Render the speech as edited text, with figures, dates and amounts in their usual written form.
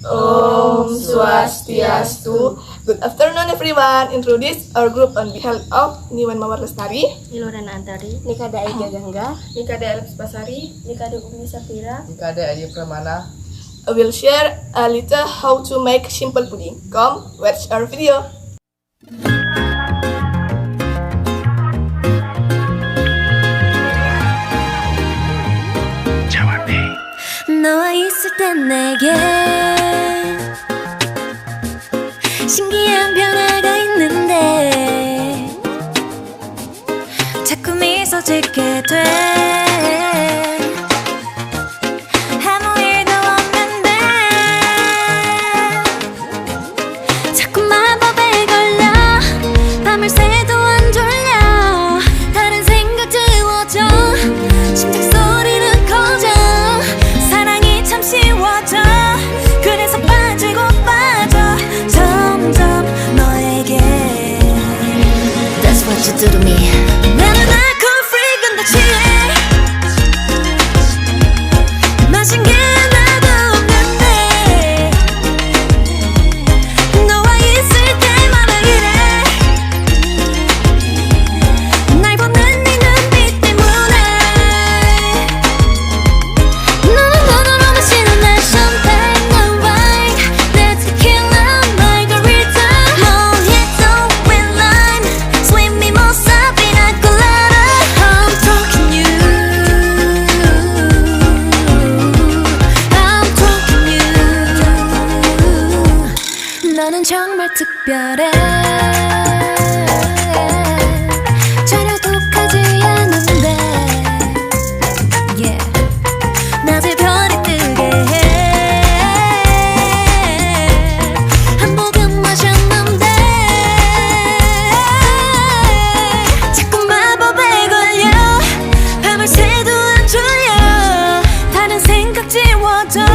Om Swastiastu. Good afternoon everyone. Introduce our group on behalf of Niwan Mawar Lestari, Iluran Antari, Nikada Ega Gangga, Nikada Elps Basari, Nikada Umi Safira, Nikada Adi Pramana. I will share a little how to make simple pudding. Come, watch our video. 너와 있을 땐 내게 신기한 변화가 있는데 자꾸 미소 짓게 돼. 아무 일도 없는데 자꾸 마법에 걸려. 밤을 새도 안 졸려. 다른 생각 지워져. 심장 소리는 커져. 사랑이 참 쉬워져. 그래서 빠지고 빠져 점점 너에게. That's what you do to me. 나는 alcohol free 근데 취해. 마신 게 하나도 없는데 너와 있을 때마다 이래. 날 보는 네 눈빛 때문에 너는 눈으로 마시는 내 champagne, 내 wine, 내 tequila, margarita, mojito with lime, sweet mimosa, pina colada. I'm talking you, I'm talking you. 너는 정말 특별해. 전혀 독하지 않은데 yeah. 낮에 별이 뜨게 해. 한 모금 마셨는데 자꾸 마법에 걸려. 밤을 새도 안 졸려. 다른 생각 지워져.